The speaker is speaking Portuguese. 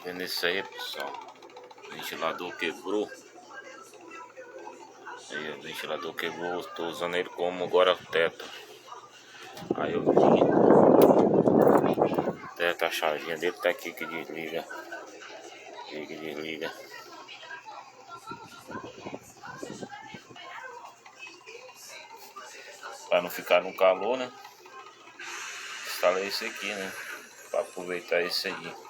Vendo isso aí, pessoal? O ventilador quebrou. Aí o ventilador quebrou, estou usando ele como agora teto. Aí eu teto, a chavinha dele tá aqui que desliga. Liga e desliga. Para não ficar no calor, né? Instalei esse aqui, né? Para aproveitar esse aí.